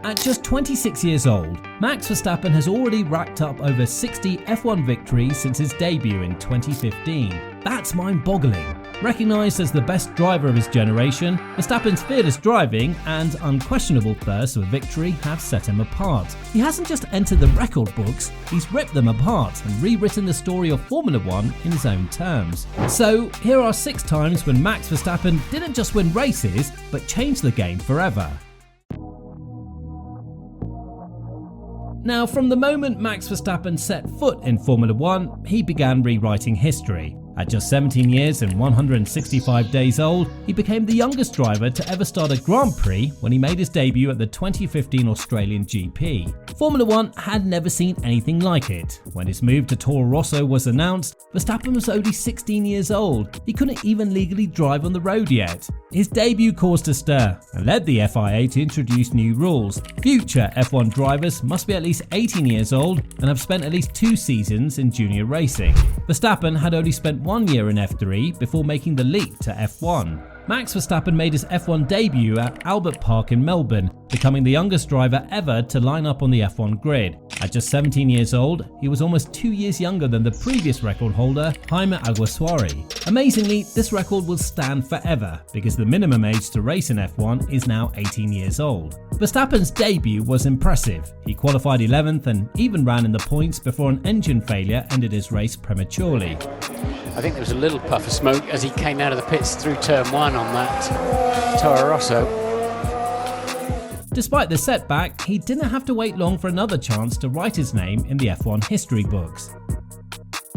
At just 26 years old, Max Verstappen has already racked up over 60 F1 victories since his debut in 2015. That's mind-boggling. Recognised as the best driver of his generation, Verstappen's fearless driving and unquestionable thirst for victory have set him apart. He hasn't just entered the record books, he's ripped them apart and rewritten the story of Formula One in his own terms. So, here are 6 times when Max Verstappen didn't just win races, but changed the game forever. Now, from the moment Max Verstappen set foot in Formula One, he began rewriting history. At just 17 years and 165 days old, he became the youngest driver to ever start a Grand Prix when he made his debut at the 2015 Australian GP. Formula One had never seen anything like it. When his move to Toro Rosso was announced, Verstappen was only 16 years old. He couldn't even legally drive on the road yet. His debut caused a stir and led the FIA to introduce new rules. Future F1 drivers must be at least 18 years old and have spent at least 2 seasons in junior racing. Verstappen had only spent 1 year in F3 before making the leap to F1. Max Verstappen made his F1 debut at Albert Park in Melbourne, becoming the youngest driver ever to line up on the F1 grid. At just 17 years old, he was almost 2 years younger than the previous record holder, Jaime Alguersuari. Amazingly, this record will stand forever because the minimum age to race in F1 is now 18 years old. Verstappen's debut was impressive. He qualified 11th and even ran in the points before an engine failure ended his race prematurely. I think there was a little puff of smoke as he came out of the pits through turn 1 on that Toro Rosso. Despite the setback, he didn't have to wait long for another chance to write his name in the F1 history books.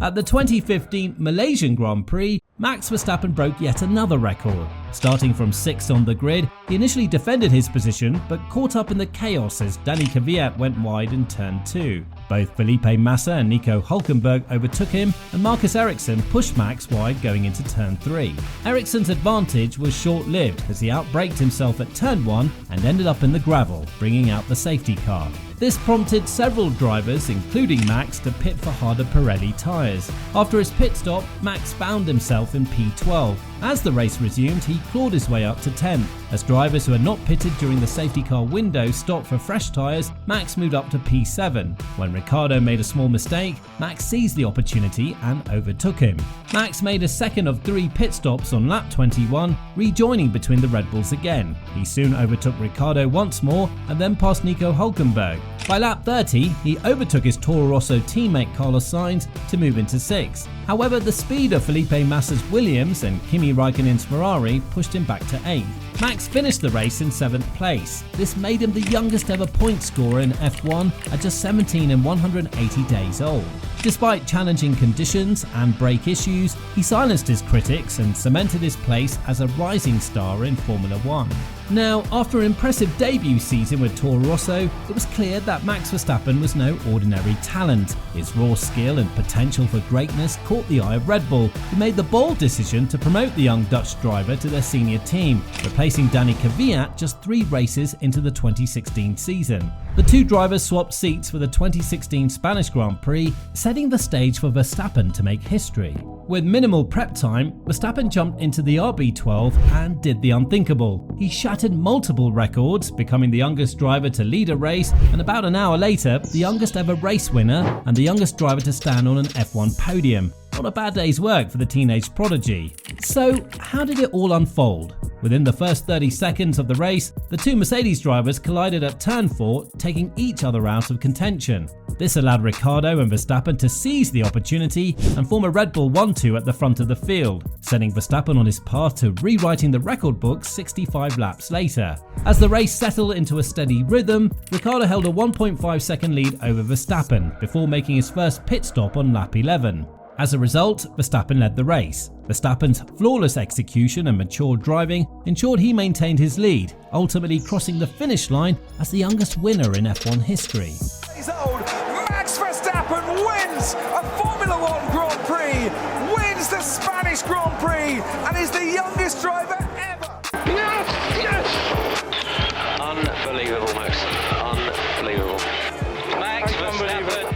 At the 2015 Malaysian Grand Prix, Max Verstappen broke yet another record. Starting from 6th on the grid, he initially defended his position but caught up in the chaos as Dani Kvyat went wide in turn 2. Both Felipe Massa and Nico Hülkenberg overtook him, and Marcus Ericsson pushed Max wide going into turn 3. Ericsson's advantage was short-lived as he outbraked himself at turn 1 and ended up in the gravel, bringing out the safety car. This prompted several drivers, including Max, to pit for harder Pirelli tyres. After his pit stop, Max found himself in P12. As the race resumed, he clawed his way up to 10th. As drivers who had not pitted during the safety car window stopped for fresh tyres, Max moved up to P7. When Ricciardo made a small mistake, Max seized the opportunity and overtook him. Max made a second of 3 pit stops on lap 21, rejoining between the Red Bulls again. He soon overtook Ricciardo once more and then passed Nico Hülkenberg. By lap 30, he overtook his Toro Rosso teammate Carlos Sainz to move into 6th. However, the speed of Felipe Massa's Williams and Kimi Raikkonen's Ferrari pushed him back to 8th. Max finished the race in 7th place. This made him the youngest ever point scorer in F1 at just 17 and 180 days old. Despite challenging conditions and brake issues, he silenced his critics and cemented his place as a rising star in Formula One. Now, after an impressive debut season with Toro Rosso, it was clear that Max Verstappen was no ordinary talent. His raw skill and potential for greatness caught the eye of Red Bull, who made the bold decision to promote the young Dutch driver to their senior team, replacing Dani Kvyat just 3 races into the 2016 season. The 2 drivers swapped seats for the 2016 Spanish Grand Prix, setting the stage for Verstappen to make history. With minimal prep time, Verstappen jumped into the RB12 and did the unthinkable. He shattered multiple records, becoming the youngest driver to lead a race, and about an hour later, the youngest ever race winner and the youngest driver to stand on an F1 podium. Not a bad day's work for the teenage prodigy. So, how did it all unfold? Within the first 30 seconds of the race, the 2 Mercedes drivers collided at turn 4, taking each other out of contention. This allowed Ricciardo and Verstappen to seize the opportunity and form a Red Bull 1-2 at the front of the field, sending Verstappen on his path to rewriting the record book 65 laps later. As the race settled into a steady rhythm, Ricciardo held a 1.5 second lead over Verstappen before making his first pit stop on lap 11. As a result, Verstappen led the race. Verstappen's flawless execution and mature driving ensured he maintained his lead, ultimately crossing the finish line as the youngest winner in F1 history. Max Verstappen wins a Formula One Grand Prix, wins the Spanish Grand Prix, and is the youngest driver ever. Yes! Unbelievable, Max. Unbelievable. Max Verstappen.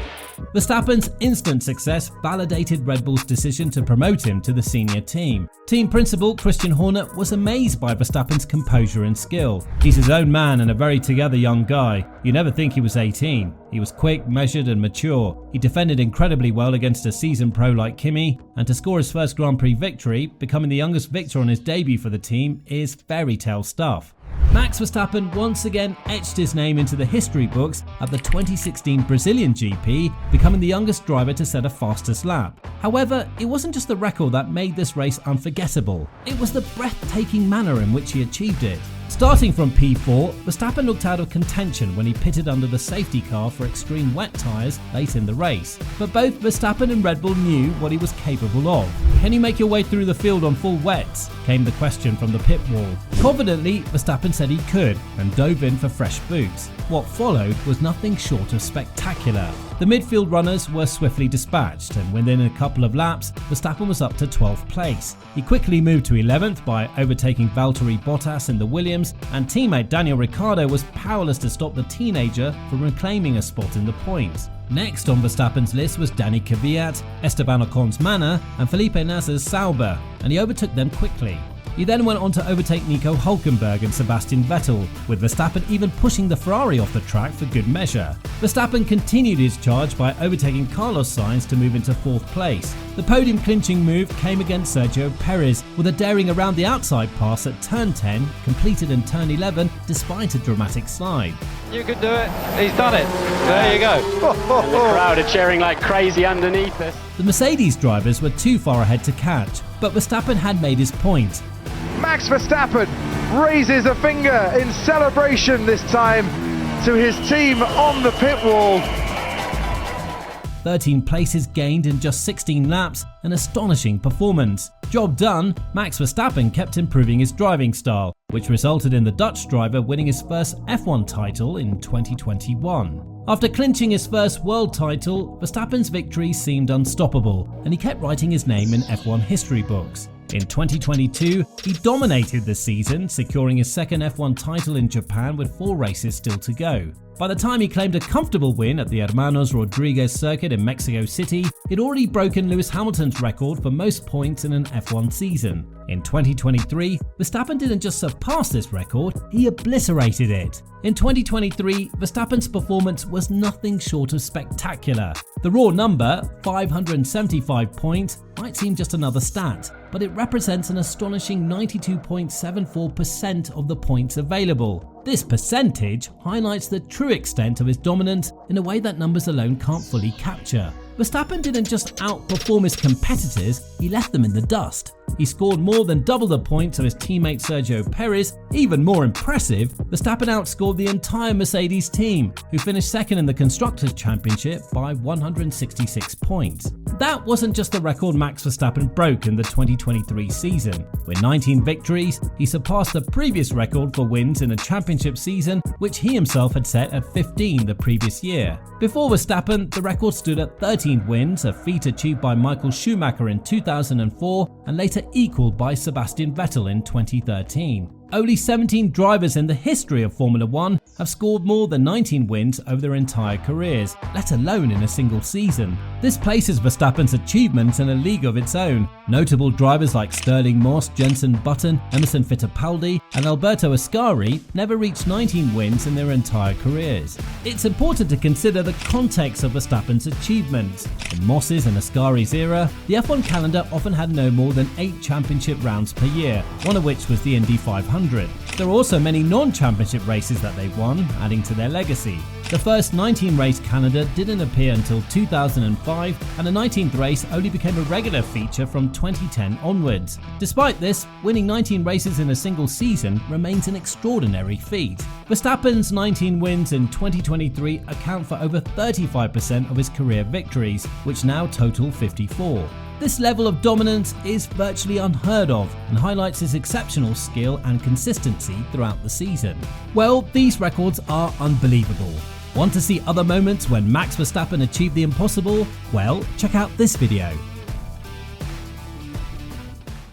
Verstappen's instant success validated Red Bull's decision to promote him to the senior team. Team principal Christian Horner was amazed by Verstappen's composure and skill. He's his own man and a very together young guy. You never think he was 18. He was quick, measured and mature. He defended incredibly well against a seasoned pro like Kimi, and to score his first Grand Prix victory, becoming the youngest victor on his debut for the team, is fairy tale stuff. Max Verstappen once again etched his name into the history books at the 2016 Brazilian GP, becoming the youngest driver to set a fastest lap. However, it wasn't just the record that made this race unforgettable, it was the breathtaking manner in which he achieved it. Starting from P4, Verstappen looked out of contention when he pitted under the safety car for extreme wet tyres late in the race. But both Verstappen and Red Bull knew what he was capable of. Can you make your way through the field on full wets? Came the question from the pit wall. Confidently, Verstappen said he could and dove in for fresh boots. What followed was nothing short of spectacular. The midfield runners were swiftly dispatched, and within a couple of laps, Verstappen was up to 12th place. He quickly moved to 11th by overtaking Valtteri Bottas in the Williams, and teammate Daniel Ricciardo was powerless to stop the teenager from reclaiming a spot in the points. Next on Verstappen's list was Dani Kvyat, Esteban Ocon's Manor, and Felipe Nasr's Sauber, and he overtook them quickly. He then went on to overtake Nico Hülkenberg and Sebastian Vettel, with Verstappen even pushing the Ferrari off the track for good measure. Verstappen continued his charge by overtaking Carlos Sainz to move into 4th place. The podium clinching move came against Sergio Perez, with a daring around the outside pass at turn 10, completed in turn 11 despite a dramatic slide. You could do it. He's done it. There you go. And the crowd are cheering like crazy underneath us. The Mercedes drivers were too far ahead to catch, but Verstappen had made his point. Max Verstappen raises a finger in celebration this time to his team on the pit wall. 13 places gained in just 16 laps, an astonishing performance. Job done, Max Verstappen kept improving his driving style, which resulted in the Dutch driver winning his first F1 title in 2021. After clinching his first world title, Verstappen's victory seemed unstoppable, and he kept writing his name in F1 history books. In 2022, he dominated the season, securing his second F1 title in Japan with 4 races still to go. By the time he claimed a comfortable win at the Hermanos Rodriguez circuit in Mexico City, he'd already broken Lewis Hamilton's record for most points in an F1 season. In 2023, Verstappen didn't just surpass this record, he obliterated it. In 2023, Verstappen's performance was nothing short of spectacular. The raw number, 575 points, might seem just another stat, but it represents an astonishing 92.74% of the points available. This percentage highlights the true extent of his dominance in a way that numbers alone can't fully capture. Verstappen didn't just outperform his competitors, he left them in the dust. He scored more than double the points of his teammate Sergio Perez. Even more impressive, Verstappen outscored the entire Mercedes team, who finished second in the Constructors' Championship by 166 points. That wasn't just the record Max Verstappen broke in the 2023 season. With 19 victories, he surpassed the previous record for wins in a championship season, which he himself had set at 15 the previous year. Before Verstappen, the record stood at 13 wins, a feat achieved by Michael Schumacher in 2004 and later equaled by Sebastian Vettel in 2013. Only 17 drivers in the history of Formula 1 have scored more than 19 wins over their entire careers, let alone in a single season. This places Verstappen's achievements in a league of its own. Notable drivers like Stirling Moss, Jenson Button, Emerson Fittipaldi and Alberto Ascari never reached 19 wins in their entire careers. It's important to consider the context of Verstappen's achievements. In Moss's and Ascari's era, the F1 calendar often had no more than 8 championship rounds per year, one of which was the Indy 500. There are also many non-championship races that they won, adding to their legacy. The first 19-race calendar didn't appear until 2005, and the 19th race only became a regular feature from 2010 onwards. Despite this, winning 19 races in a single season remains an extraordinary feat. Verstappen's 19 wins in 2023 account for over 35% of his career victories, which now total 54. This level of dominance is virtually unheard of and highlights his exceptional skill and consistency throughout the season. Well, these records are unbelievable. Want to see other moments when Max Verstappen achieved the impossible? Well, check out this video.